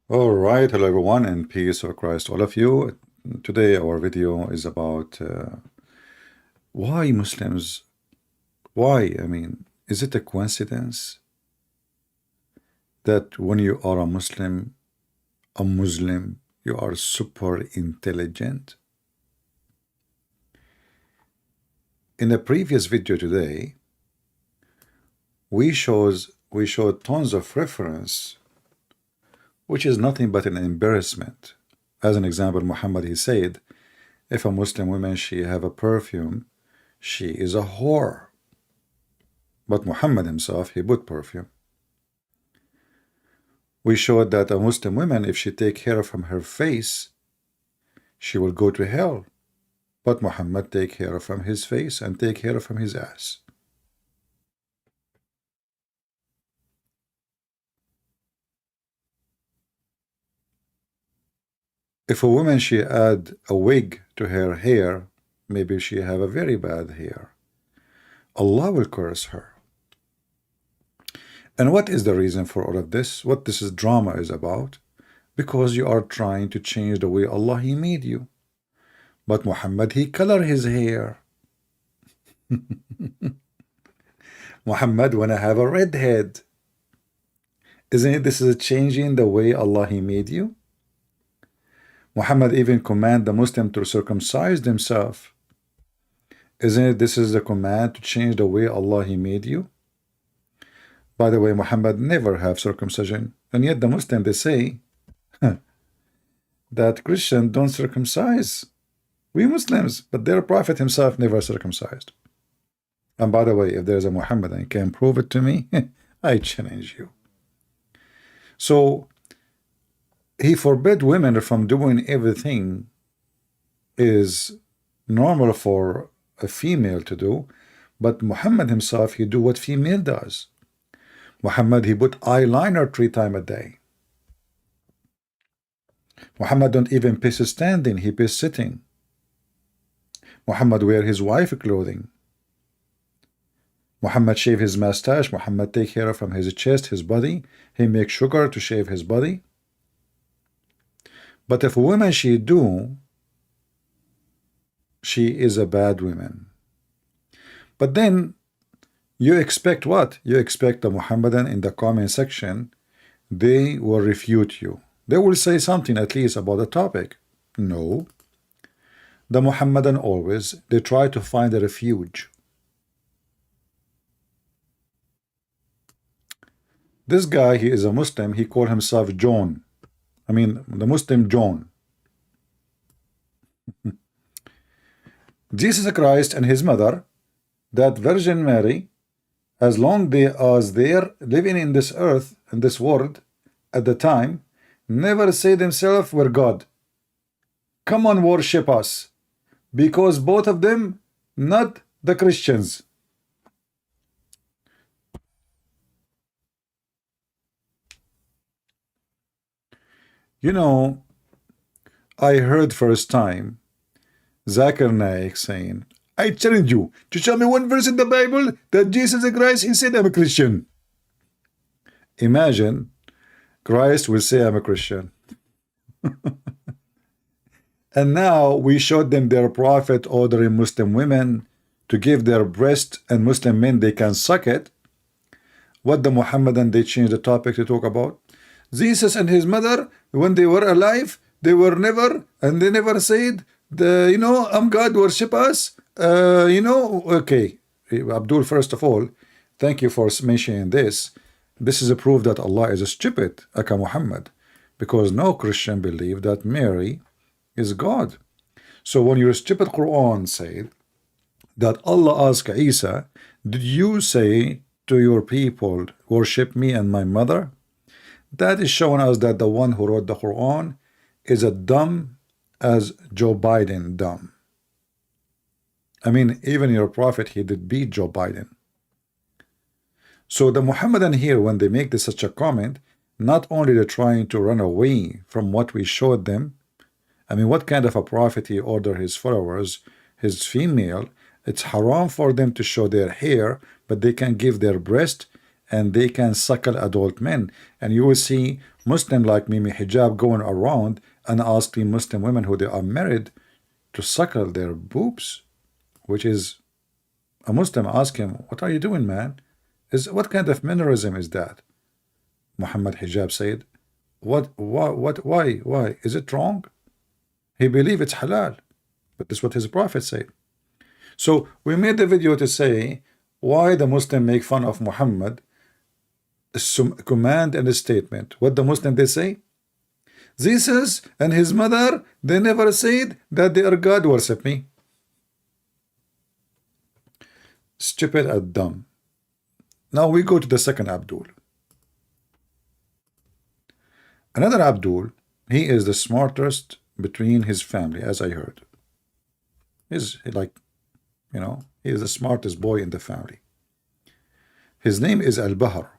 All right, hello everyone, and peace of Christ, all of you. Today, our video is about why Muslims, why? Is it a coincidence that when you are a Muslim, you are super intelligent? In the previous video today, we showed tons of reference, which is nothing but an embarrassment. As an example, Muhammad, he said, if a Muslim woman, she have a perfume, she is a whore. But Muhammad himself, he put perfume. We showed that a Muslim woman, if she take hair from her face, she will go to hell. But Muhammad take hair from his face and take hair from his ass. If a woman, she add a wig to her hair, maybe she have a very bad hair. Allah will curse her. And what is the reason for all of this? What this drama is about? Because you are trying to change the way Allah He made you. But Muhammad, he color his hair. Muhammad wanna have a red head. Isn't it this is changing the way Allah He made you? Muhammad even command the Muslim to circumcise themselves. Isn't it this is the command to change the way Allah He made you? By the way, Muhammad never have circumcision, and yet the Muslim, they say that Christians don't circumcise. We Muslims, but their prophet himself never circumcised. And by the way, if there's a Muhammadan can prove it to me, I challenge you. So he forbid women from doing everything is normal for a female to do, but Muhammad himself, he do what female does. Muhammad, he put eyeliner 3 times a day. Muhammad don't even piss standing, he piss sitting. Muhammad wear his wife clothing. Muhammad shave his mustache. Muhammad take hair from his chest, his body. He make sugar to shave his body. But if a woman she do, she is a bad woman. But then you expect what? You expect the Muhammadan in the comment section, they will refute you. They will say something at least about the topic. No. The Muhammadan always, they try to find a refuge. This guy, he is a Muslim, he called himself John. The Muslim John. Jesus Christ and his mother, that Virgin Mary, as long as they are living in this earth, in this world, at the time, never say themselves we're God. Come on, worship us. Because both of them, not the Christians. You know, I heard first time Zakir Naik saying, I challenge you to show me one verse in the Bible that Jesus Christ, he said I'm a Christian. Imagine Christ will say I'm a Christian. And now we showed them their prophet ordering Muslim women to give their breast, and Muslim men, they can suck it. What the Muhammadan, they changed the topic to talk about? Jesus and his mother, when they were alive, they were never, and they never said, I'm God, worship us. Okay. Abdul, first of all, thank you for mentioning this. This is a proof that Allah is a stupid, like Muhammad, because no Christian believe that Mary is God. So when your stupid Quran said that Allah asked Isa, did you say to your people, worship me and my mother? That is showing us that the one who wrote the Quran is as dumb as Joe Biden dumb. Even your prophet, he did beat Joe Biden. So the Muhammadan here, when they make such a comment, not only they're trying to run away from what we showed them. What kind of a prophet he ordered his followers, his female? It's haram for them to show their hair, but they can give their breast and they can suckle adult men. And you will see Muslim like Mimi Hijab going around and asking Muslim women who they are married to suckle their boobs, which is a Muslim ask him, what are you doing, man? What kind of mannerism is that? Muhammad Hijab said, why? Is it wrong? He believe it's halal, but this is what his prophet said. So we made the video to say why the Muslim make fun of Muhammad, command and a statement. What the Muslim they say? Jesus and his mother, they never said that they are God, worship me. Stupid and dumb. Now we go to the second Abdul. Another Abdul, he is the smartest between his family, as I heard. He's like, you know, he is the smartest boy in the family. His name is Al-Bahar.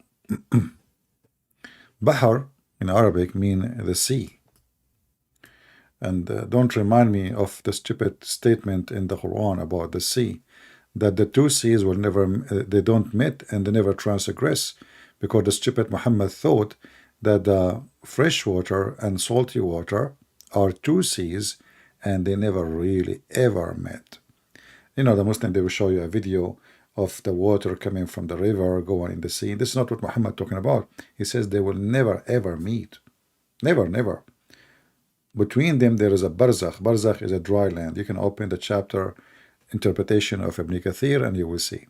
Bahar in Arabic mean the sea. And don't remind me of the stupid statement in the Quran about the sea, that the two seas will never, they don't meet and they never transgress, because the stupid Muhammad thought that the fresh water and salty water are two seas and they never really ever met. You know, the Muslim, they will show you a video of the water coming from the river going in the sea. This is not what Muhammad talking about. He says they will never ever meet. Never. Between them there is a barzakh. Barzakh is a dry land. You can open the chapter interpretation of Ibn Kathir and you will see.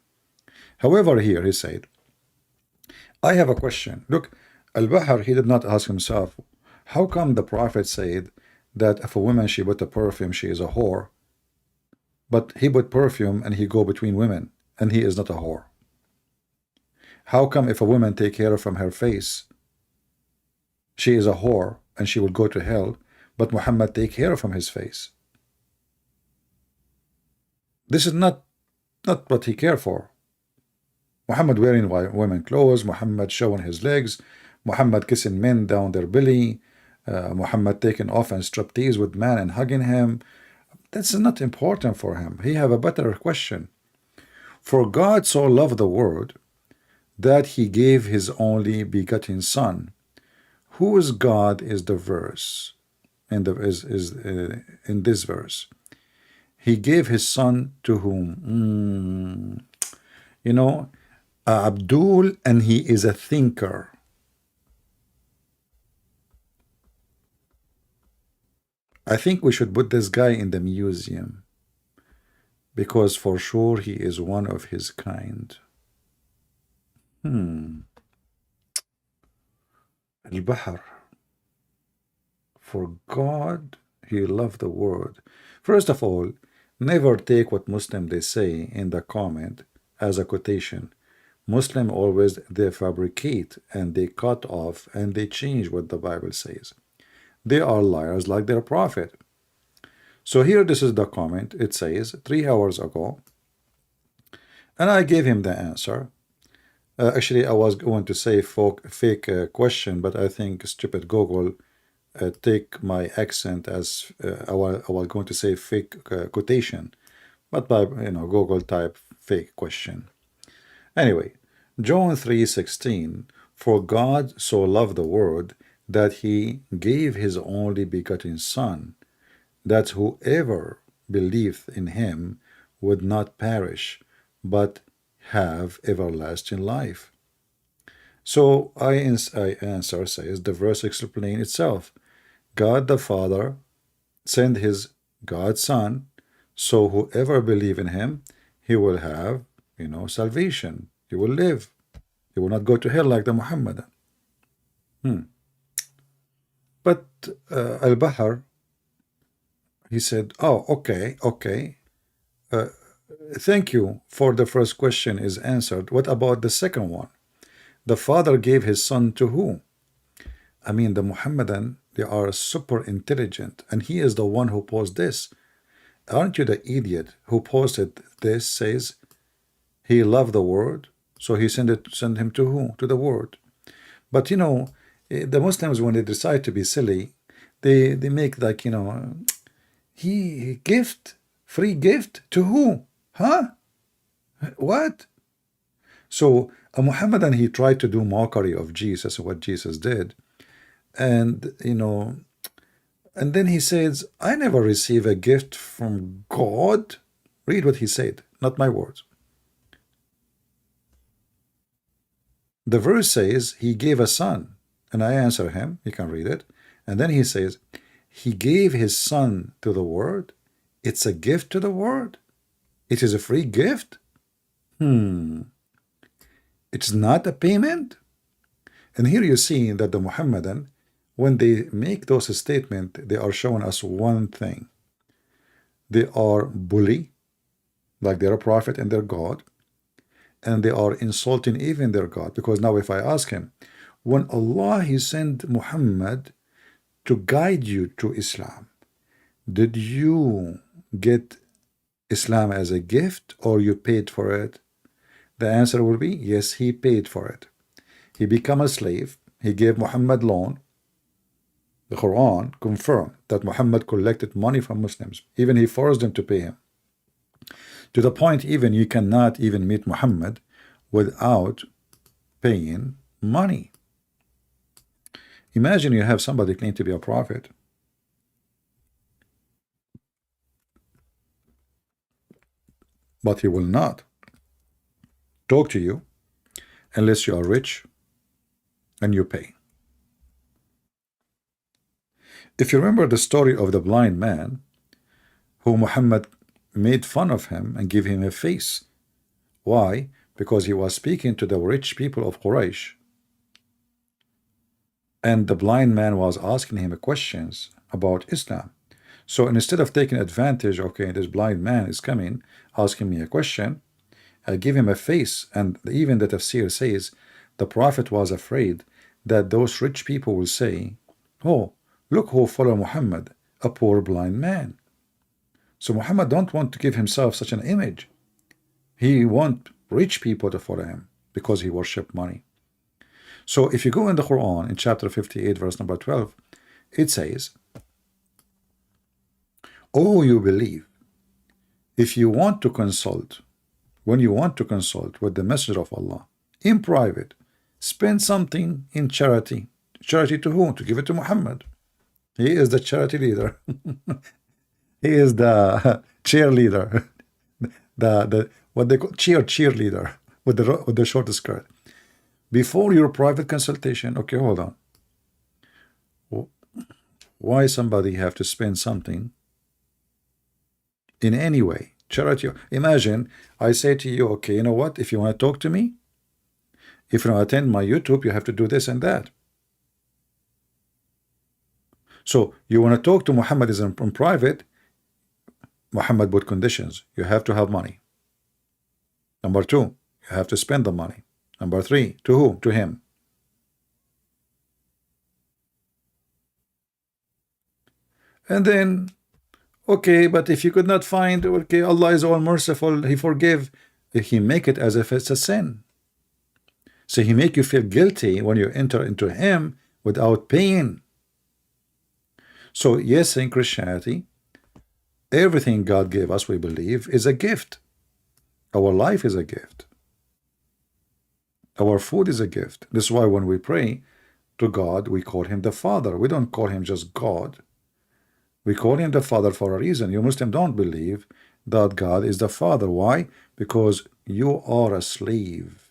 However, here he said, I have a question. Look, Al-Bahar, he did not ask himself, how come the Prophet said that if a woman she put a perfume, she is a whore, but he put perfume and he go between women and he is not a whore? How come if a woman take care from her face, she is a whore and she will go to hell, but Muhammad take care from his face? This is not what he cared for. Muhammad wearing women clothes, Muhammad showing his legs, Muhammad kissing men down their belly, Muhammad taking off and striptease with man and hugging him. That's not important for him. He have a better question. For God so loved the world that he gave his only begotten son. Whose God is the verse? And in this verse, he gave his son to whom? You know, Abdul, and he is a thinker. I think we should put this guy in the museum, because for sure he is one of his kind. Al-Bahr. For God, he loved the world. First of all, never take what Muslim they say in the comment as a quotation. Muslim always they fabricate and they cut off and they change what the Bible says. They are liars like their prophet. So here this is the comment. It says 3 hours ago, and I gave him the answer. Actually, I was going to say fake question, but I think stupid Google take my accent as I was going to say fake quotation, but by Google type fake question. Anyway, John 3:16, for God so loved the world that he gave his only begotten son, that whoever believeth in him would not perish, but have everlasting life. So I answer says the verse explains itself. God the Father sent his God Son, so whoever believe in him, he will have, salvation. He will live. He will not go to hell like the Muhammadan. But Al-Bahar, he said, oh, okay. Thank you for the first question is answered. What about the second one? The Father gave his Son to who? I mean, the Muhammadan, they are super intelligent, and he is the one who posed this. Aren't you the idiot who posted this? Says he loved the world, so he sent him to who? To the world. But the Muslims, when they decide to be silly, they make like he free gift to who? Huh? What? So a Muhammadan, he tried to do mockery of Jesus, what Jesus did. And, and then he says, I never receive a gift from God. Read what he said, not my words. The verse says, he gave a son. And I answer him, you can read it. And then he says, he gave his son to the world. It's a gift to the world. It is a free gift. It's not a payment. And here you see that the Muhammadan, when they make those statements, they are showing us one thing. They are bully, like they're a prophet and they're God, and they are insulting even their God. Because now if I ask him, when Allah he sent Muhammad to guide you to Islam, did you get Islam as a gift or you paid for it? The answer will be yes, he paid for it. He became a slave. He gave Muhammad loan. The Quran confirmed that Muhammad collected money from Muslims. Even he forced them to pay him. To the point even you cannot even meet Muhammad without paying money. Imagine you have somebody claim to be a prophet, but he will not talk to you unless you are rich and you pay. If you remember the story of the blind man who Muhammad made fun of him and gave him a face. Why? Because he was speaking to the rich people of Quraysh, and the blind man was asking him questions about Islam. So instead of taking advantage, okay, this blind man is coming asking me a question, I give him a face. And even the tafsir says the prophet was afraid that those rich people will say, oh, look who follow Muhammad, a poor blind man. So Muhammad don't want to give himself such an image. He want rich people to follow him because he worship money. So if you go in the Quran in chapter 58 verse number 12, it says, oh, you believe, if you want to consult, when you want to consult with the Messenger of Allah in private, spend something in charity. Charity to whom? To give it to Muhammad. He is the charity leader. He is the cheerleader, the what they call cheerleader with the short skirt. Before your private consultation, okay, hold on. Why somebody have to spend something in any way? Charity. Imagine I say to you, okay, you know what? If you want to talk to me, if you want to attend my YouTube, you have to do this and that. So you want to talk to Muhammad in private. Muhammad put conditions. You have to have money. Number two, you have to spend the money. Number three, to whom? To him. And then, okay, but if you could not find, okay, Allah is all merciful, He forgive. He make it as if it's a sin. So He make you feel guilty when you enter into Him without paying. So yes, in Christianity, everything God gave us, we believe, is a gift. Our life is a gift. Our food is a gift. This is why when we pray to God, we call Him the Father. We don't call Him just God. We call Him the Father for a reason. You Muslims don't believe that God is the Father. Why? Because you are a slave.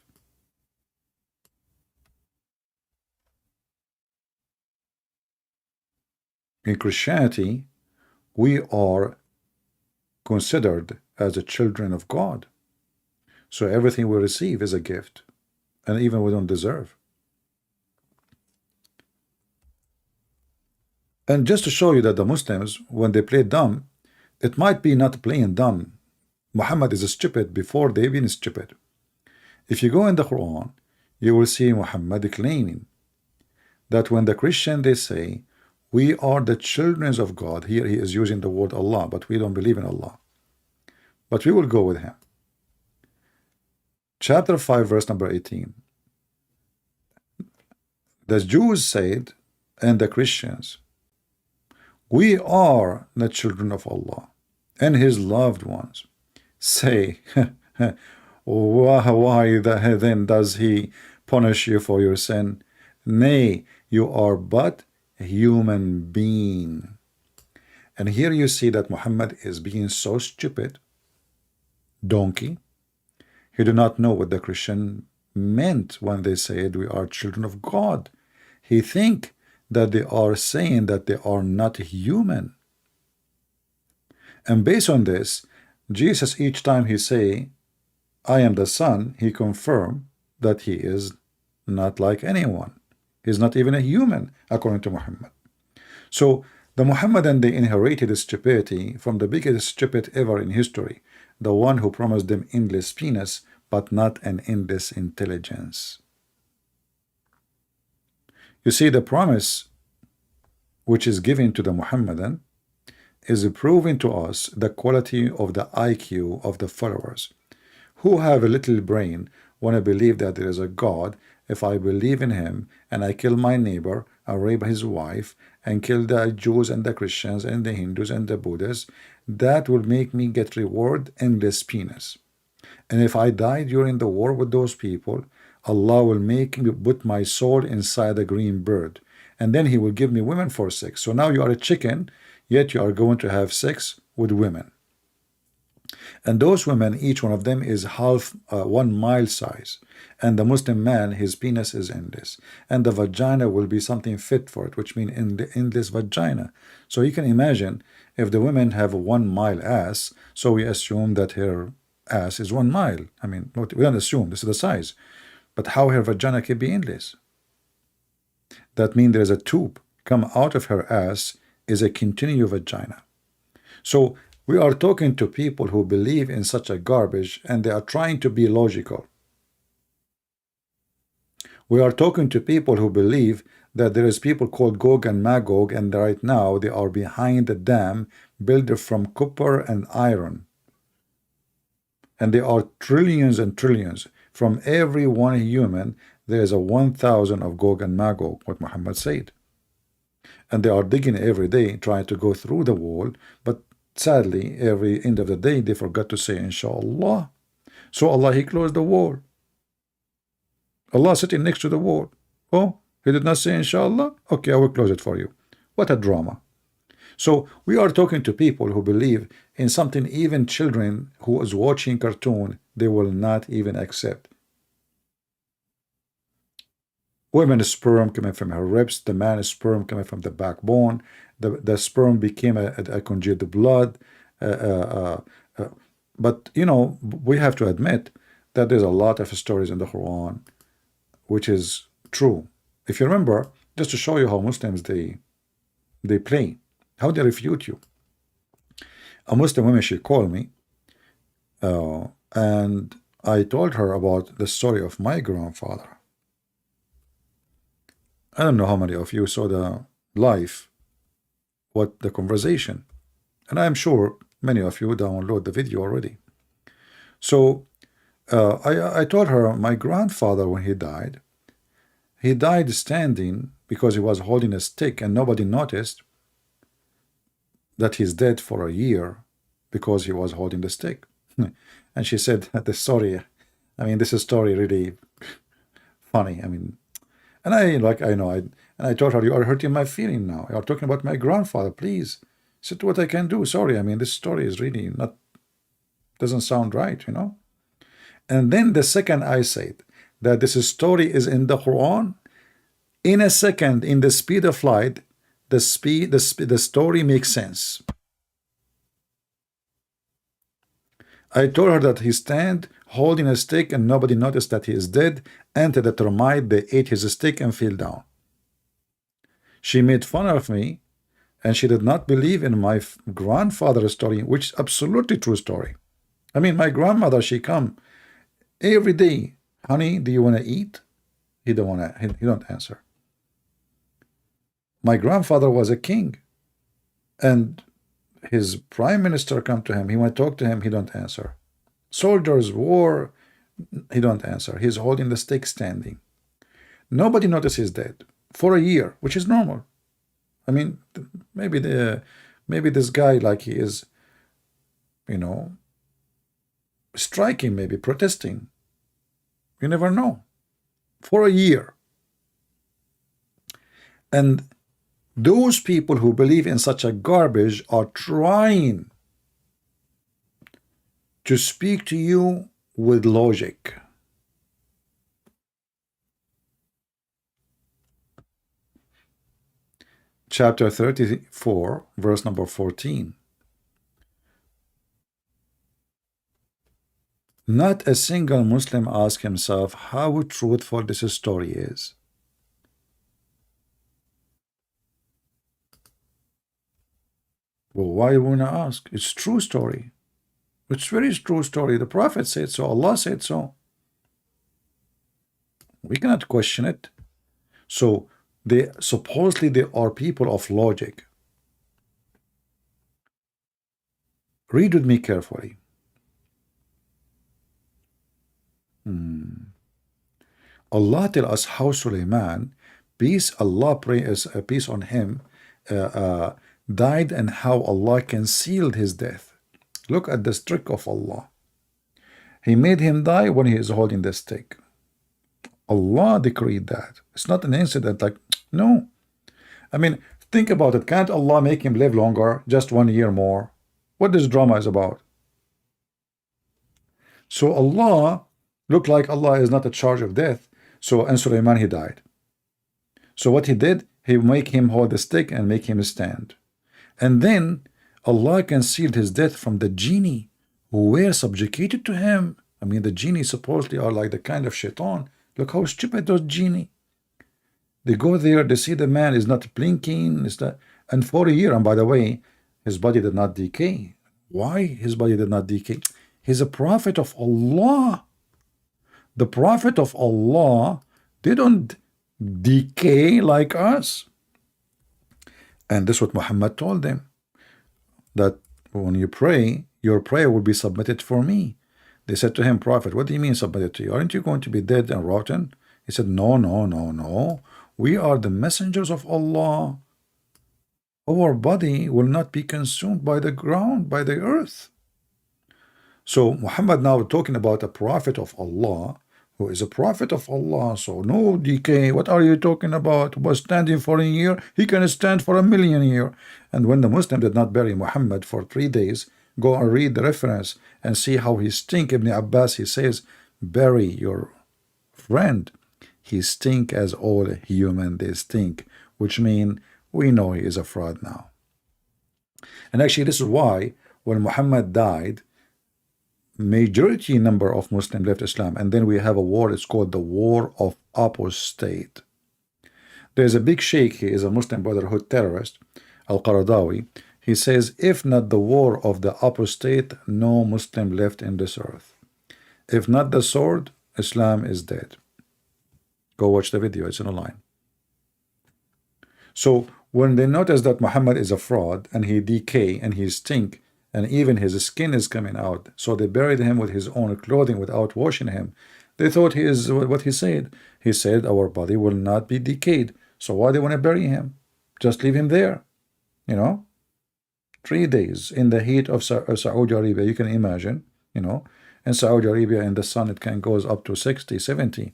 In Christianity, we are considered as the children of God. So everything we receive is a gift, and even we don't deserve. And just to show you that the Muslims, when they play dumb, it might be not playing dumb. Muhammad is stupid before they been stupid. If you go in the Quran, you will see Muhammad claiming that when the Christian they say, we are the children of God. Here he is using the word Allah, but we don't believe in Allah. But we will go with him. Chapter 5, verse number 18. The Jews said, and the Christians, we are the children of Allah and His loved ones. Say, why then does He punish you for your sin? Nay, you are but human being. And here you see that Muhammad is being so stupid, donkey. He did not know what the Christian meant when they said we are children of God. He think that they are saying that they are not human. And based on this, Jesus, each time he say, I am the Son, he confirm that he is not like anyone. He's not even a human, according to Muhammad. So the Muhammadan, they inherited stupidity from the biggest stupid ever in history, the one who promised them endless penis, but not an endless intelligence. You see, the promise which is given to the Muhammadan is proving to us the quality of the IQ of the followers, who have a little brain, want to believe that there is a God. If I believe in him and I kill my neighbor, I rape his wife, and kill the Jews and the Christians and the Hindus and the Buddhists, that will make me get reward endless penis. And if I die during the war with those people, Allah will make me put my soul inside a green bird, and then he will give me women for sex. So now you are a chicken, yet you are going to have sex with women. And those women, each one of them is half 1 mile size. And the Muslim man, his penis is endless. And the vagina will be something fit for it, which means endless vagina. So you can imagine if the women have a 1 mile ass, so we assume that her ass is 1 mile. I mean, we don't assume, this is the size. But how her vagina can be endless? That means there's a tube come out of her ass is a continuous vagina. So we are talking to people who believe in such a garbage, and they are trying to be logical. We are talking to people who believe that there is people called Gog and Magog, and right now they are behind the dam built from copper and iron. And there are trillions and trillions. From every one human, there is a 1,000 of Gog and Magog, what Muhammad said. And they are digging every day, trying to go through the wall, but sadly, every end of the day, they forgot to say, Inshallah. So Allah, he closed the wall. Allah sitting next to the wall. Oh, he did not say, Inshallah? Okay, I will close it for you. What a drama. So we are talking to people who believe in something even children who is watching cartoon, they will not even accept. Women's sperm coming from her ribs, the man's sperm coming from the backbone, the sperm became a congealed blood. But, you know, we have to admit that there's a lot of stories in the Quran which is true. If you remember, just to show you how Muslims, they play, how they refute you. A Muslim woman, she called me, and I told her about the story of my grandfather. I don't know how many of you saw the live, what the conversation, and I'm sure many of you download the video already. So I told her my grandfather, when he died standing because he was holding a stick, and nobody noticed that he's dead for a year because he was holding the stick. And she said the story, I mean, this is story really funny. I mean, and I told her, you are hurting my feeling now. You are talking about my grandfather, please. She said, what I can do, sorry. I mean, this story is really not, doesn't sound right, you know. And then the second I said that this story is in the Quran, in a second, in the speed of light, the story makes sense. I told her that he stand holding a stick and nobody noticed that he is dead, entered the termite, they ate his stick and fell down. She made fun of me, and she did not believe in my grandfather's story, which is absolutely true story. I mean, my grandmother, she come every day, honey, do you want to eat? He don't answer. My grandfather was a king, and his prime minister come to him. He want to talk to him. He don't answer. Soldiers, war, he don't answer. He's holding the stick standing. Nobody notices he's dead for a year, which is normal. I mean, maybe this guy, like he is, you know, striking, maybe protesting. You never know. For a year. And Those people who believe in such a garbage are trying to speak to you with logic. Chapter 34, verse number 14. Not a single Muslim asks himself how truthful this story is. Well, why wouldn't I ask? It's true story. It's very true story. The Prophet said so. Allah said so. We cannot question it. So they supposedly they are people of logic. Read with me carefully. Allah tell us how Sulaiman, peace Allah praise peace on him, died, and how Allah concealed his death. Look at this trick of Allah. He made him die when he is holding the stick. Allah decreed that. It's not an incident like, no. I mean, think about it. Can't Allah make him live longer, just 1 year more? What this drama is about? So Allah looked like Allah is not in charge of death. So, and Sulaiman, he died. So what he did, he make him hold the stick and make him stand. And then Allah concealed his death from the genie who were subjugated to him. I mean, the genie supposedly are like the kind of shaitan. Look how stupid those genie. They go there, they see the man is not blinking, and for a year, and by the way, his body did not decay. Why his body did not decay? He's a prophet of Allah. The prophet of Allah, they don't decay like us. And this is what Muhammad told them, that when you pray, your prayer will be submitted for me. They said to him, Prophet, what do you mean submitted to you? Aren't you going to be dead and rotten? He said, no, no, no, no. We are the messengers of Allah. Our body will not be consumed by the ground, by the earth. So Muhammad now talking about a prophet of Allah, who is a prophet of Allah. So no decay. What are you talking about? Was standing for a year? He can stand for 1,000,000 years. And when the Muslim did not bury Muhammad for 3 days, go and read the reference and see how he stink. Ibn Abbas, he says, bury your friend. He stink as all human they stink, which mean we know he is a fraud now. And actually this is why when Muhammad died, majority number of Muslims left Islam, and then we have a war. It's called the War of Apostate. There's a big sheikh, he is a Muslim Brotherhood terrorist, Al-Qaradawi. He says, if not the war of the apostate, no Muslim left in this earth. If not the sword, Islam is dead. Go watch the video, it's online. So when they notice that Muhammad is a fraud and he decay and he stink and even his skin is coming out, so they buried him with his own clothing without washing him. They thought he is what he said. He said our body will not be decayed. So why they want to bury him? Just leave him there, you know. 3 days in the heat of Saudi Arabia, you can imagine, you know, in Saudi Arabia in the sun it can goes up to 60, 70.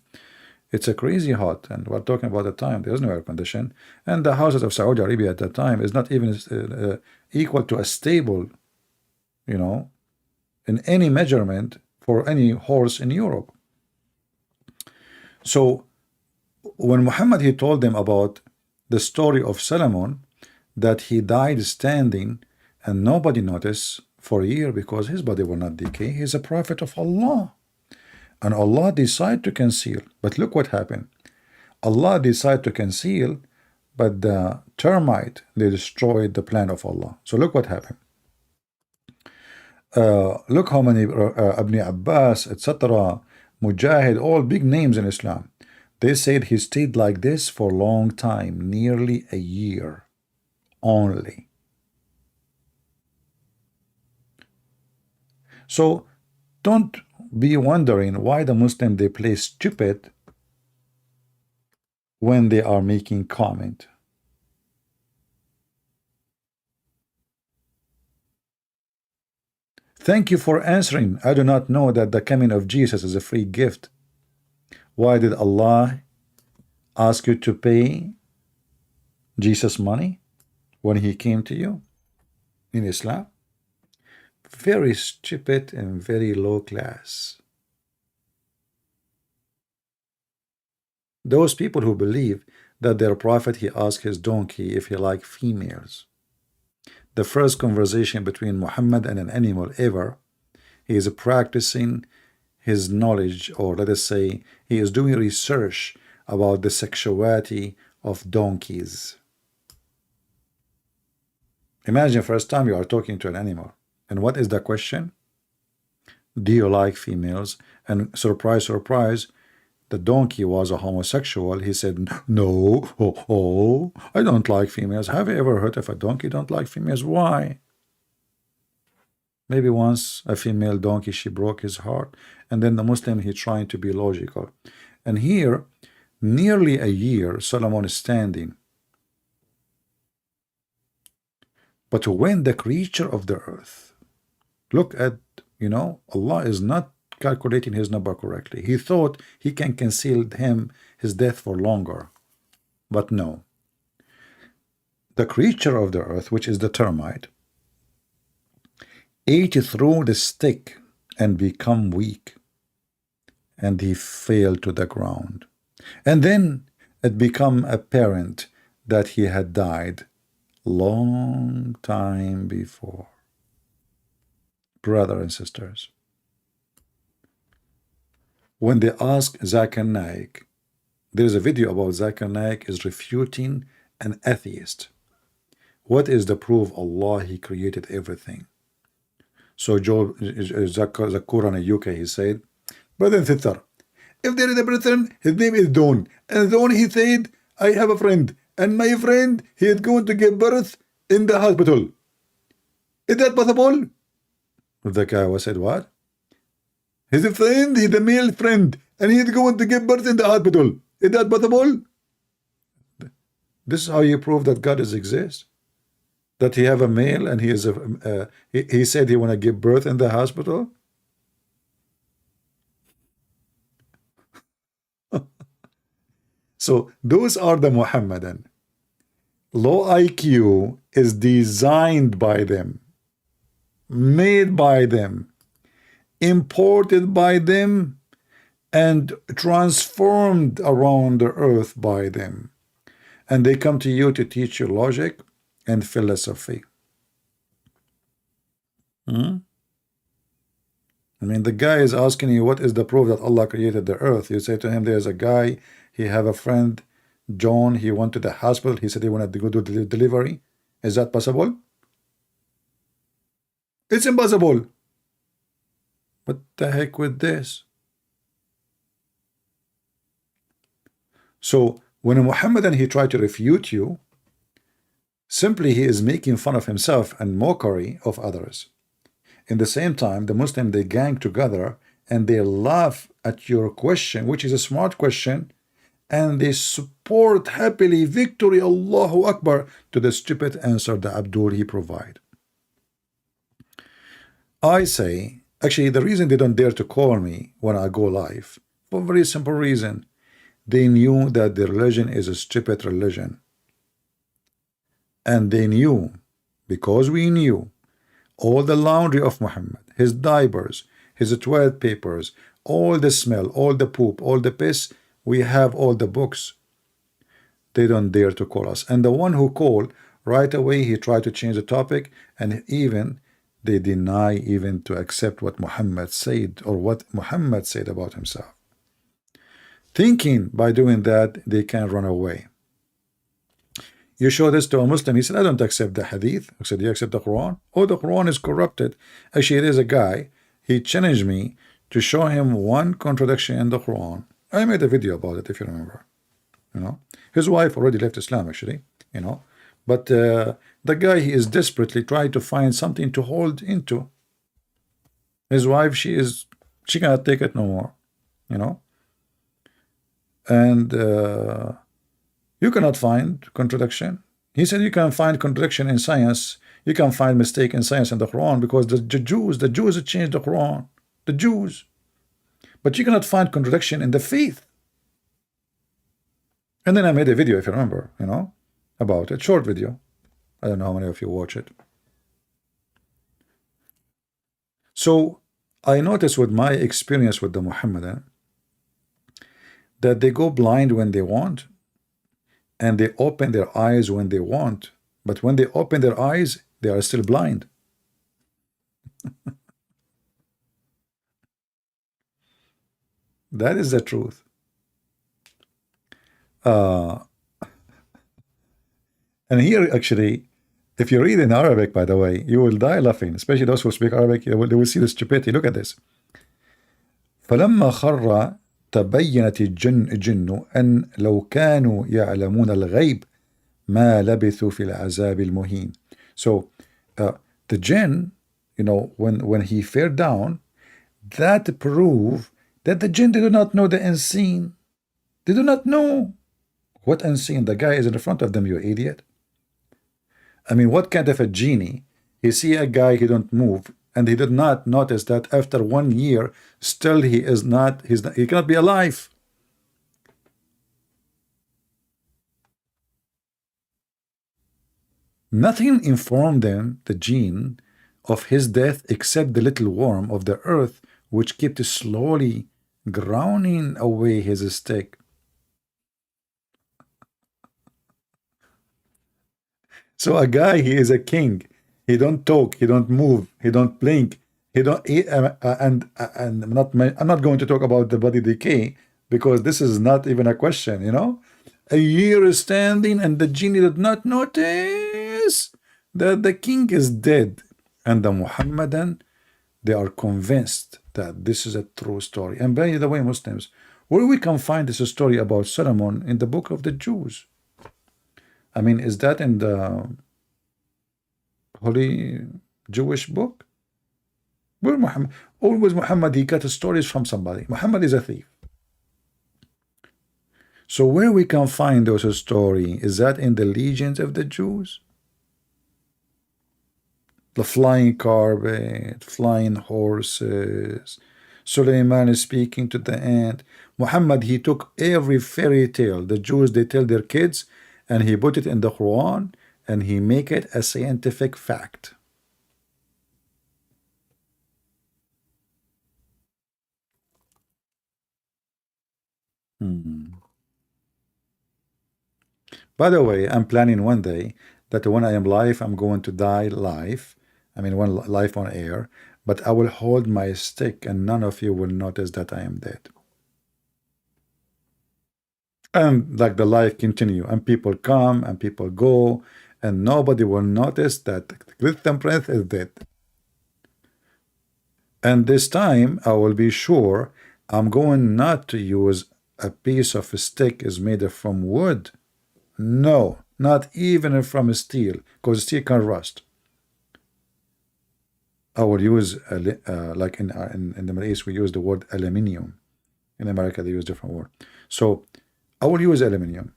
It's a crazy hot, and we're talking about the time. There's no air condition, and the houses of Saudi Arabia at that time is not even equal to a stable, you know, in any measurement for any horse in Europe. So when Muhammad, he told them about the story of Solomon, that he died standing and nobody noticed for a year because his body will not decay. He's a prophet of Allah. And Allah decided to conceal. But look what happened. Allah decided to conceal, but the termite, they destroyed the plan of Allah. So look what happened. Look how many Ibn Abbas, etc., Mujahid, all big names in Islam. They said he stayed like this for a long time, nearly a year only. So don't be wondering why the Muslim, they play stupid when they are making comment. Thank you for answering. I do not know that the coming of Jesus is a free gift. Why did Allah ask you to pay Jesus money when he came to you in Islam? Very stupid and very low class. Those people who believe that their prophet, he asked his donkey if he liked females. The first conversation between Muhammad and an animal ever, he is practicing his knowledge, or let us say, he is doing research about the sexuality of donkeys. Imagine first time you are talking to an animal. And what is the question? Do you like females? And surprise, surprise, the donkey was a homosexual. He said, no, I don't like females. Have you ever heard of a donkey don't like females? Why? Maybe once a female donkey, she broke his heart. And then the Muslim, he trying to be logical. And here, nearly a year, Solomon is standing. But when the creature of the earth, look at, Allah is not calculating his number correctly. He thought he can conceal his death for longer. But no. The creature of the earth, which is the termite, ate through the stick and become weak. And he fell to the ground. And then it became apparent that he had died long time before. Brothers and sisters, when they ask Zakir Naik, there is a video about Zakir Naik is refuting an atheist. What is the proof? Allah, he created everything. So Zakur in the UK, he said, brother and sister, if there is a person, his name is Don, and Don, he said, I have a friend, and my friend, he is going to give birth in the hospital. Is that possible? The guy said, what? His friend, he's a male friend, and he's going to give birth in the hospital. Is that possible? This is how you prove that God exists. That he have a male and he is he said he want to give birth in the hospital. So those are the Muhammadan. Low IQ is designed by them, made by them, imported by them, and transformed around the earth by them. And they come to you to teach you logic and philosophy. I mean, the guy is asking you, what is the proof that Allah created the earth? You say to him, there's a guy, he have a friend, John, he went to the hospital, he said he wanted to go do the delivery. Is that possible? It's impossible. What the heck with this? So when a Muhammadan, he tried to refute you, simply he is making fun of himself and mockery of others. In the same time, the Muslim, they gang together and they laugh at your question, which is a smart question, and they support happily victory, Allahu Akbar, to the stupid answer that Abdul he provide. I say, actually, the reason they don't dare to call me when I go live, for a very simple reason. They knew that the religion is a stupid religion. And they knew, because we knew, all the laundry of Muhammad, his diapers, his toilet papers, all the smell, all the poop, all the piss, we have all the books. They don't dare to call us. And the one who called, right away he tried to change the topic, and even they deny even to accept what Muhammad said, or what Muhammad said about himself, thinking by doing that they can run away. You show this to a Muslim, he said, I don't accept the hadith. I said, you accept the Quran? Oh, the Quran is corrupted. Actually, there's a guy, he challenged me to show him one contradiction in the Quran. I made a video about it, if you remember. His wife already left Islam, actually, but the guy, he is desperately trying to find something to hold into. His wife, she cannot take it no more, and you cannot find contradiction. He said you can find contradiction in science, you can find mistake in science and the Quran, because the Jews changed the Quran, the Jews, but you cannot find contradiction in the faith. And then I made a video, if you remember, about it. Short video. I don't know how many of you watch it. So I noticed with my experience with the Muhammadan that they go blind when they want and they open their eyes when they want. But when they open their eyes, they are still blind. That is the truth. And here, actually, if you read in Arabic, by the way, you will die laughing, especially those who speak Arabic. They will see the stupidity. Look at this. فلما خر تبينت الجن أن لو كانوا يعلمون الغيب ما لبثوا في العذاب المهين. So the jinn, when he fell down, that prove that the jinn do not know the unseen. They do not know what unseen. The guy is in front of them, you idiot. I mean, what kind of a genie? He see a guy, he don't move, and he did not notice that after 1 year, still he cannot be alive. Nothing informed them, the jinn, of his death except the little worm of the earth, which kept slowly grounding away his stick. So a guy, he is a king. He don't talk. He don't move. He don't blink. He don't. And I'm not going to talk about the body decay because this is not even a question. A year is standing, and the genie did not notice that the king is dead, and the Muhammadan, they are convinced that this is a true story. And by the way, Muslims, where we can find this story about Solomon in the book of the Jews? I mean, is that in the holy Jewish book? Where Muhammad? Always Muhammad, he got stories from somebody. Muhammad is a thief. So where we can find those stories? Is that in the legends of the Jews? The flying carpet, flying horses, Suleiman is speaking to the ant. Muhammad, he took every fairy tale the Jews, they tell their kids, and he put it in the Quran, and he make it a scientific fact. By the way, I'm planning one day that when I am live, I'm going to die live. I mean, one live on air, but I will hold my stick and none of you will notice that I am dead. And like the life continue, and people come and people go, and nobody will notice that Christian Prince is dead. And this time, I will be sure I'm going not to use a piece of a stick is made from wood. No, not even from steel, because steel can rust. I will use, like in the Middle East, we use the word aluminium. In America, they use different word. So I will use aluminium.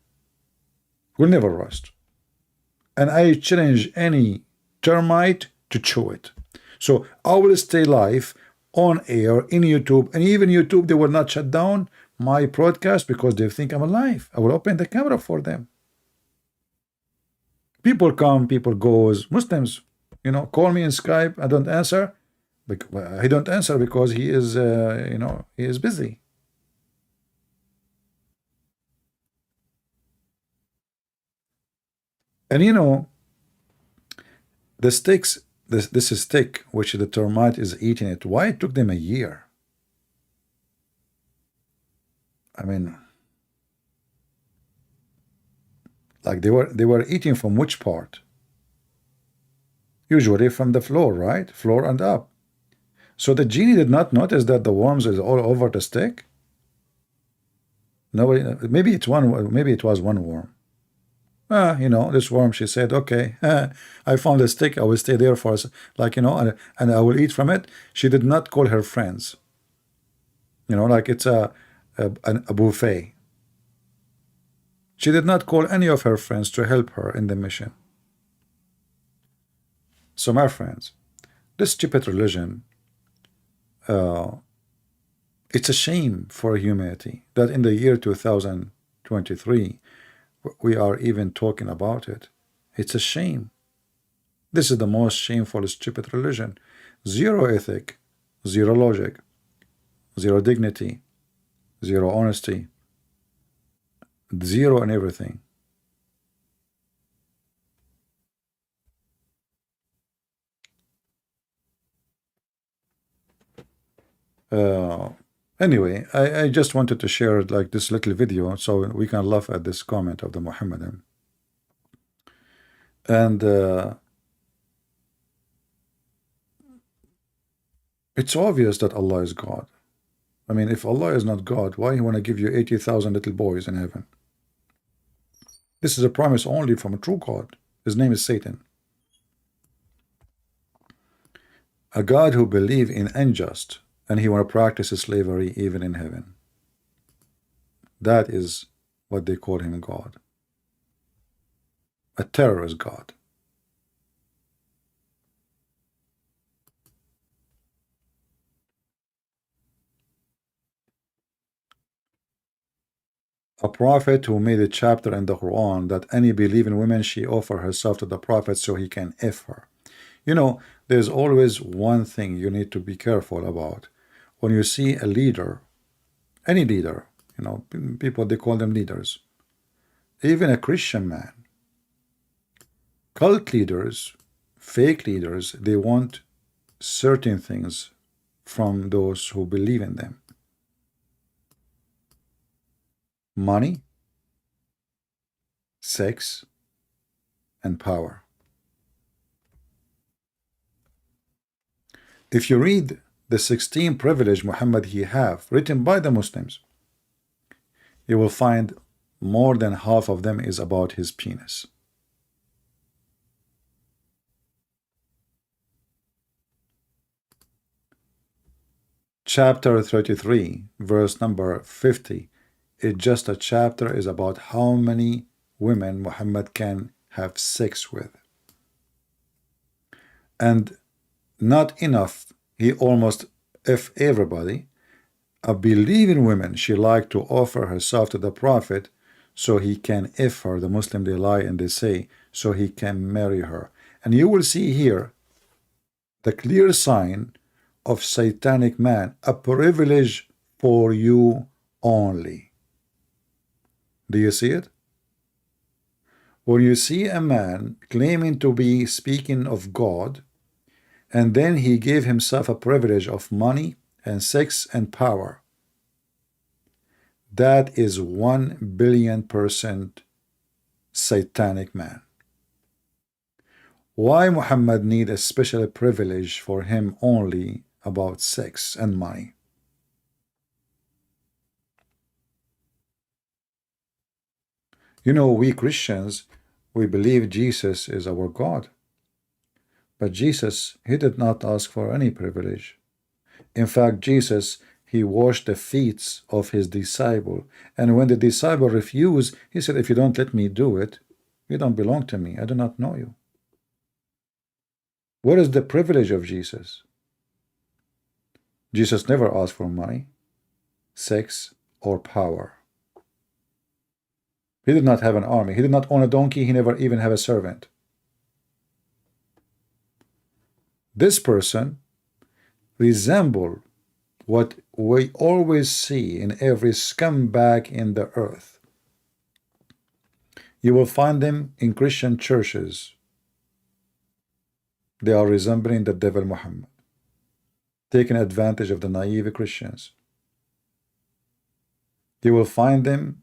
Will never rust. And I challenge any termite to chew it. So I will stay live on air in YouTube, and even YouTube, they will not shut down my broadcast because they think I'm alive. I will open the camera for them. People come, people goes. Muslims, call me in Skype. I don't answer. He don't answer because he is, he is busy. And the sticks, this stick, which the termite is eating it, why it took them a year? I mean, like they were eating from which part? Usually from the floor, right? Floor and up. So the genie did not notice that the worms is all over the stick. Nobody. Maybe it's one. Maybe it was one worm. This worm. She said, "Okay, I found a stick. I will stay there for, like and I will eat from it." She did not call her friends. Like it's a buffet. She did not call any of her friends to help her in the mission. So, my friends, this stupid religion, it's a shame for humanity that in the year 2023, we are even talking about it. It's a shame. This is the most shameful, stupid religion. Zero ethic, zero logic, zero dignity, zero honesty, zero in everything. Anyway, I just wanted to share like this little video so we can laugh at this comment of the Muhammadan. And it's obvious that Allah is God. I mean, if Allah is not God, why He want to give you 80,000 little boys in heaven? This is a promise only from a true God. His name is Satan. A God who believe in unjust, and He want to practice slavery even in heaven. That is what they call Him God. A terrorist God. A prophet who made a chapter in the Quran that any believing woman, she offer herself to the prophet so he can F her. You know, there's always one thing you need to be careful about. When you see a leader, any leader, you know, people, they call them leaders, even a Christian man, cult leaders, fake leaders, they want certain things from those who believe in them. Money, sex, and power. If you read the 16 privilege Muhammad he have written by the Muslims, you will find more than half of them is about his penis. Chapter 33, verse number 50, it's just a chapter is about how many women Muhammad can have sex with. And not enough, he almost F everybody. A believing woman, she like to offer herself to the prophet so he can F her. The Muslim, they lie and they say, so he can marry her. And you will see here the clear sign of satanic man, a privilege for you only. Do you see it? When you see a man claiming to be speaking of God, and then he gave himself a privilege of money and sex and power, that is 1,000,000,000% satanic man. Why Muhammad need a special privilege for him only about sex and money? You know, we Christians, we believe Jesus is our God. But Jesus, he did not ask for any privilege. In fact, Jesus, he washed the feet of his disciple. And when the disciple refused, he said, if you don't let me do it, you don't belong to me. I do not know you. What is the privilege of Jesus? Jesus never asked for money, sex, or power. He did not have an army. He did not own a donkey. He never even had a servant. This person resembles what we always see in every scumbag in the earth. You will find them in Christian churches. They are resembling the devil Muhammad, taking advantage of the naive Christians. You will find them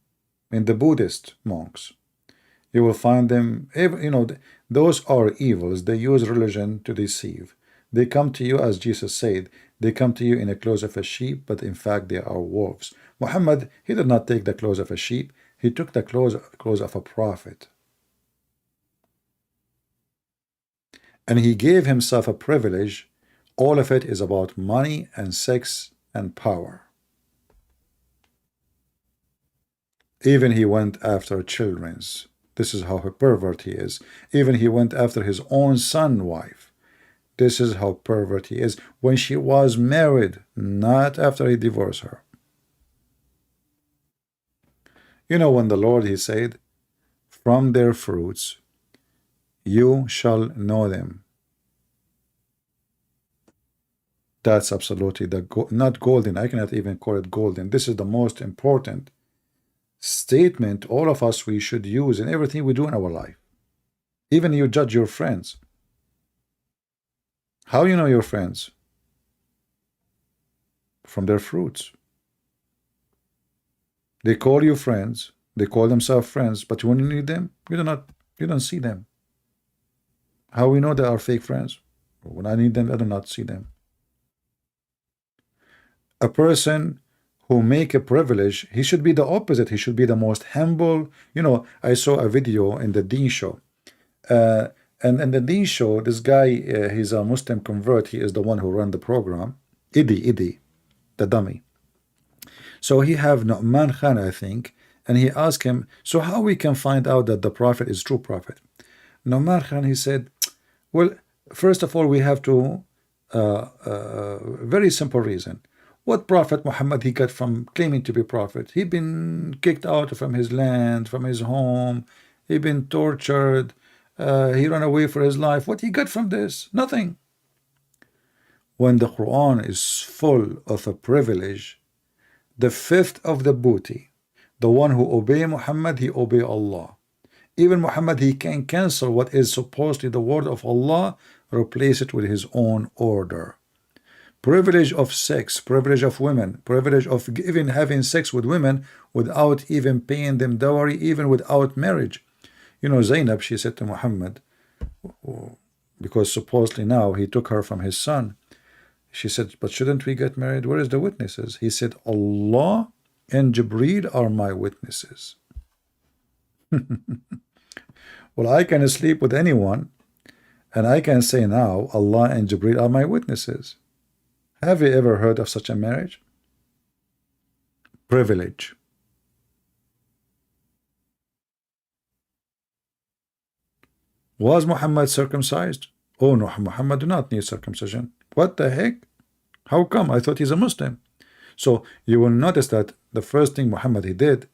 in the Buddhist monks. You will find them, you know, those are evils. They use religion to deceive. They come to you, as Jesus said, they come to you in the clothes of a sheep, but in fact they are wolves. Muhammad, he did not take the clothes of a sheep. He took the clothes of a prophet. And he gave himself a privilege. All of it is about money and sex and power. Even he went after children's. This is how a pervert he is. Even he went after his own son's wife. This is how pervert he is. When she was married, not after he divorced her. You know, when the Lord, he said, From their fruits you shall know them. That's absolutely not golden. I cannot even call it golden. This is the most important statement all of us we should use in everything we do in our life. Even you judge your friends. How you know your friends? From their fruits. They call you friends. They call themselves friends, but when you need them, you don't see them. How we know they are fake friends? When I need them, I do not see them. A person who make a privilege, he should be the opposite. He should be the most humble. You know, I saw a video in the Deen show. And in the Deen show, this guy, he's a Muslim convert. He is the one who run the program. Idi, the dummy. So he have Nu'man Khan, I think, and he asked him, so how we can find out that the prophet is true prophet? Nu'man Khan, he said, well, first of all, we have to, very simple reason. What prophet Muhammad he got from claiming to be prophet? He been kicked out from his land, from his home. He been tortured. He ran away for his life. What he got from this? Nothing. When the Quran is full of a privilege, the fifth of the booty, the one who obey Muhammad, he obey Allah. Even Muhammad, he can cancel what is supposedly the word of Allah, replace it with his own order. Privilege of sex, privilege of women, privilege of even having sex with women without even paying them dowry, even without marriage. You know, Zainab, she said to Muhammad, because supposedly now he took her from his son. She said, but shouldn't we get married? Where is the witnesses? He said, Allah and Jibreel are my witnesses. Well, I can sleep with anyone, and I can say now, Allah and Jibreel are my witnesses. Have you ever heard of such a marriage? Privilege. Was Muhammad circumcised? Oh no, Muhammad do not need circumcision. What the heck? How come? I thought he's a Muslim. So you will notice that the first thing Muhammad he did,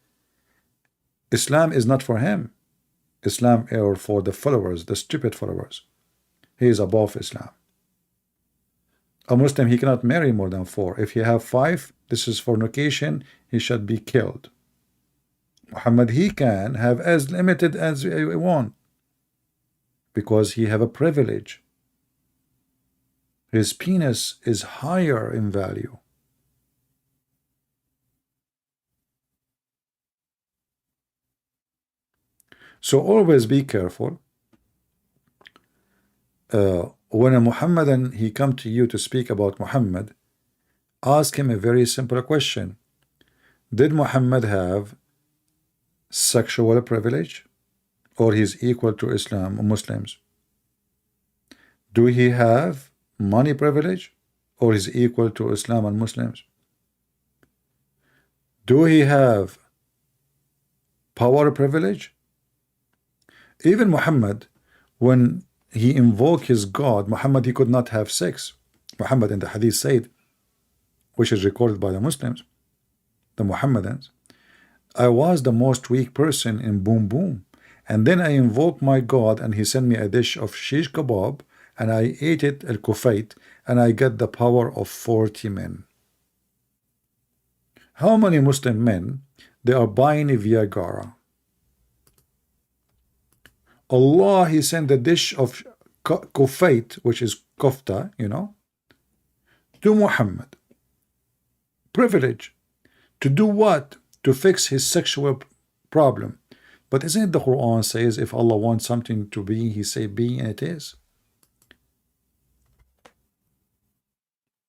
Islam is not for him. Islam is for the followers, the stupid followers. He is above Islam. A Muslim, he cannot marry more than 4. If he have 5, this is fornication, he should be killed. Muhammad, he can have as limited as he want, because he have a privilege. His penis is higher in value. So always be careful. When a Muhammadan he come to you to speak about Muhammad, ask him a very simple question. Did Muhammad have sexual privilege, or he's equal to Islam or Muslims? Do he have money privilege, or is equal to Islam and Muslims? Do he have power privilege? Even Muhammad, when he invoked his God, Muhammad, he could not have sex. Muhammad in the hadith said, which is recorded by the Muslims, the Muhammadans, I was the most weak person in boom boom, and then I invoked my God and he sent me a dish of shish kebab, and I ate it al-kufait, and I got the power of 40 men. How many Muslim men they are buying Viagra? Allah, he sent a dish of kufait, which is kofta, you know, to Muhammad. Privilege. To do what? To fix his sexual problem. But isn't it the Quran says if Allah wants something to be, he say be, and it is?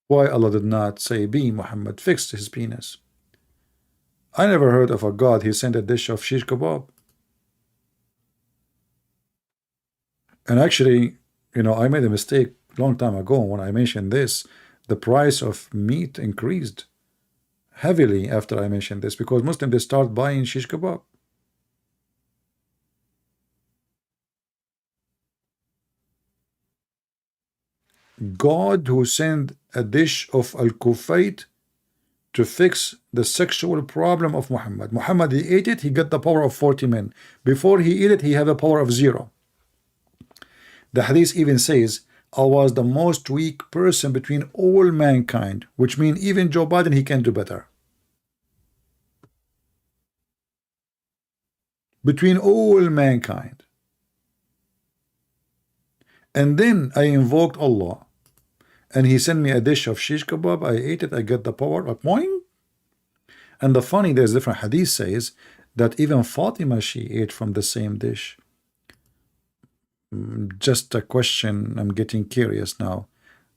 Why Allah did not say be? Muhammad fixed his penis. I never heard of a God he sent a dish of shish kebab. And actually, you know, I made a mistake a long time ago when I mentioned this. The price of meat increased heavily after I mentioned this, because Muslims they start buying shish kebab. God who sent a dish of al-kufait to fix the sexual problem of Muhammad. Muhammad, he ate it, he got the power of 40 men. Before he ate it, he had a power of 0. The hadith even says, I was the most weak person between all mankind, which means even Joe Biden, he can do better. Between all mankind. And then I invoked Allah, and he sent me a dish of shish kebab. I ate it, I got the power of boing. And the funny, there's different hadith says that even Fatima, she ate from the same dish. Just a question, I'm getting curious now.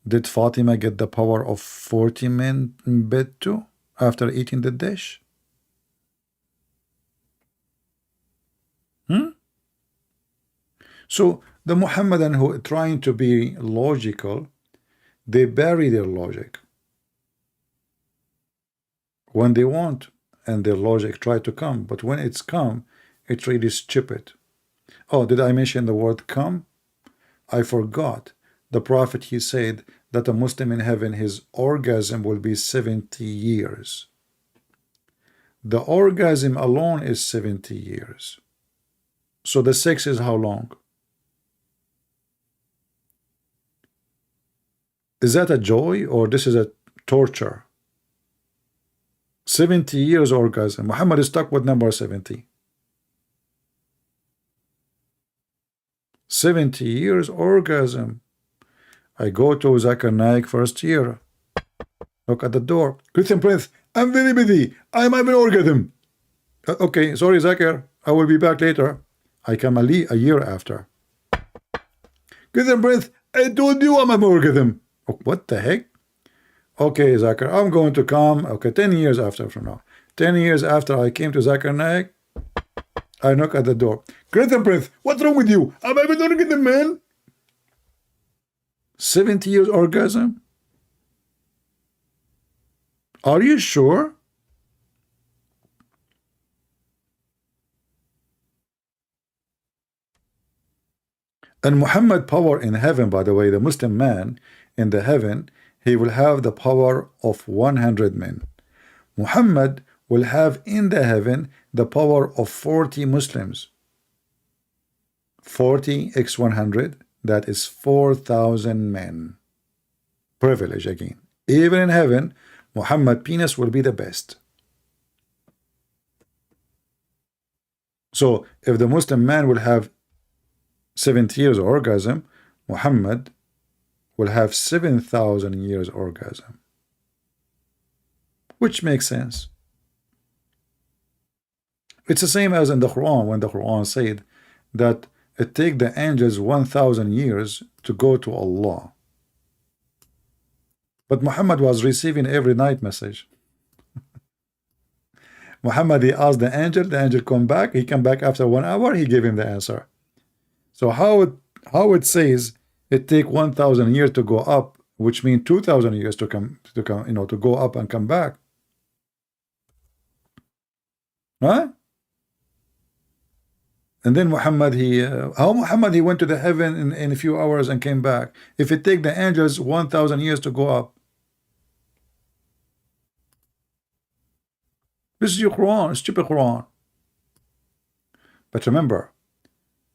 Did Fatima get the power of 40 men in bed too after eating the dish? So the Muhammadan who are trying to be logical, they bury their logic when they want, and their logic try to come, but when it's come, it's really stupid. Oh, did I mention the word come? I forgot. The Prophet, he said that a Muslim in heaven, his orgasm will be 70 years. The orgasm alone is 70 years. So the sex is how long? Is that a joy or this is a torture? 70 years orgasm. Muhammad is stuck with number 70. 70 years orgasm. I go to Zakir Naik first year. Look at the door. Christian Prince, I'm very busy. I'm having orgasm. Okay, sorry Zakir. I will be back later. I come a year after. Christian Prince, I told you I'm having orgasm. Oh, what the heck? Okay, Zakir, I'm going to come. Okay, 10 years after from now. 10 years after I came to Zakir Naik, I knock at the door. Christian Prince, what's wrong with you? I'm having orgasm, man. 70 years orgasm? Are you sure? And Muhammad power in heaven, by the way, the Muslim man in the heaven, he will have the power of 100 men. Muhammad will have in the heaven the power of 40 Muslims. 40 x 100, that is 4,000 men. Privilege again. Even in heaven, Muhammad penis will be the best. So if the Muslim man will have 70 years orgasm, Muhammad will have 7,000 years orgasm. Which makes sense. It's the same as in the Quran, when the Quran said that it take the angels 1,000 years to go to Allah. But Muhammad was receiving every night message. Muhammad, he asked the angel come back, he come back after 1 hour, he gave him the answer. So how it says it take 1,000 years to go up, which means 2,000 years to come, to go up and come back. Huh? And then Muhammad, how Muhammad, he went to the heaven in a few hours and came back. If it take the angels 1,000 years to go up. This is your Quran, stupid Quran. But remember,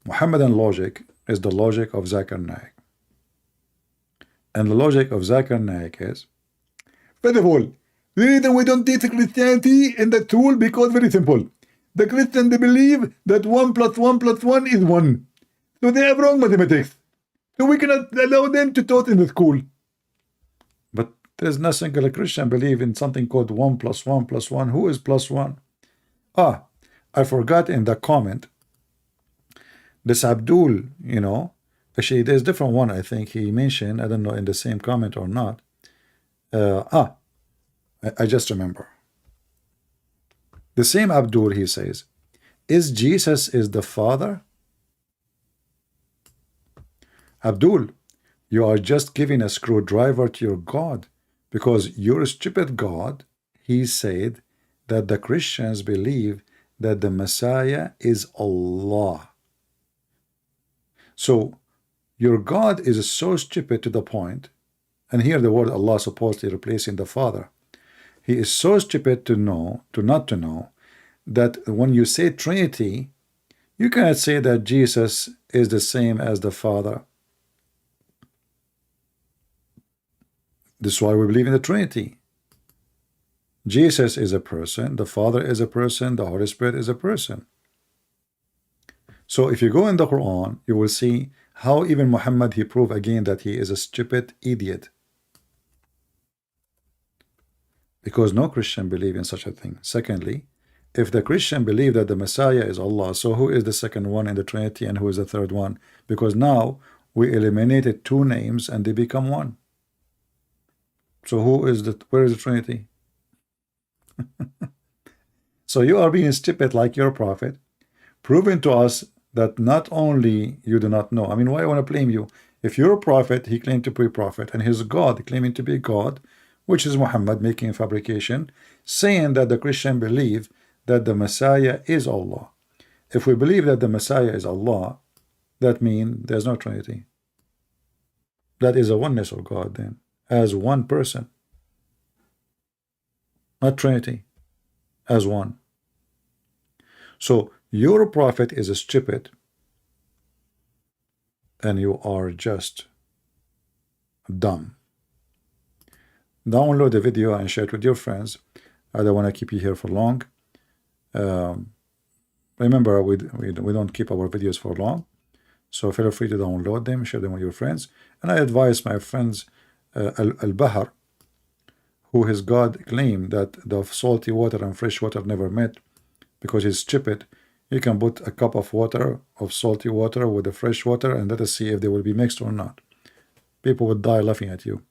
Muhammadan logic is the logic of Zakir Naik. And the logic of Zakir Naik is, first of all, the reason we don't teach Christianity in the tool because very simple. The Christians, they believe that 1 + 1 + 1 is 1. So they have wrong mathematics. So we cannot allow them to taught in the school. But there's no single Christian believe in something called 1 + 1 + 1. Who is +1? Ah, I forgot in the comment. This Abdul, actually there's different one I think he mentioned. I don't know in the same comment or not. I just remember. The same Abdul, he says, is Jesus is the Father? Abdul, you are just giving a screwdriver to your God, because your stupid God, he said that the Christians believe that the Messiah is Allah. So your God is so stupid to the point, and here the word Allah supposedly replacing the Father. He is so stupid to not to know that when you say Trinity, you cannot say that Jesus is the same as the Father. This is why we believe in the Trinity. Jesus is a person, the Father is a person, the Holy Spirit is a person. So if you go in the Quran, you will see how even Muhammad, he proved again that he is a stupid idiot. Because no Christian believe in such a thing. Secondly, if the Christian believe that the Messiah is Allah, so who is the second one in the Trinity and who is the third one? Because now we eliminated two names and they become one. So where is the Trinity? So you are being stupid like your prophet, proving to us that not only you do not know. I mean, why I want to blame you? If you're a prophet, he claimed to be a prophet, and his God claiming to be God, which is Muhammad making a fabrication, saying that the Christian believe that the Messiah is Allah. If we believe that the Messiah is Allah, that means there's no Trinity. That is a oneness of God then, as one person. Not Trinity, as one. So your prophet is a stupid, and you are just dumb. Download the video and share it with your friends. I don't want to keep you here for long. Remember, we don't keep our videos for long, so feel free to download them, share them with your friends. And I advise my friends Al-Bahar, who his God claimed that the salty water and fresh water never met because he's stupid. You can put a cup of water, of salty water, with the fresh water, and let us see if they will be mixed or not. People would die laughing at you.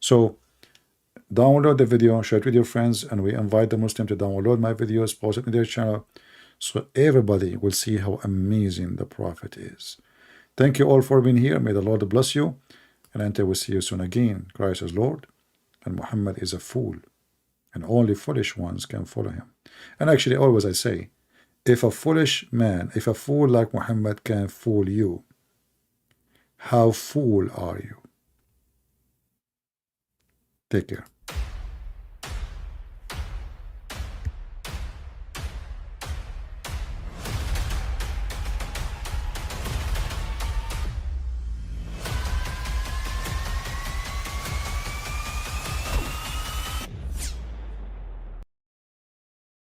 So download the video, share it with your friends, and we invite the Muslim to download my videos, post it in their channel, so everybody will see how amazing the Prophet is. Thank you all for being here. May the Lord bless you. And until we see you soon again, Christ is Lord, and Muhammad is a fool, and only foolish ones can follow him. And actually, always I say, if a foolish man, if a fool like Muhammad can fool you, how fool are you? Take care.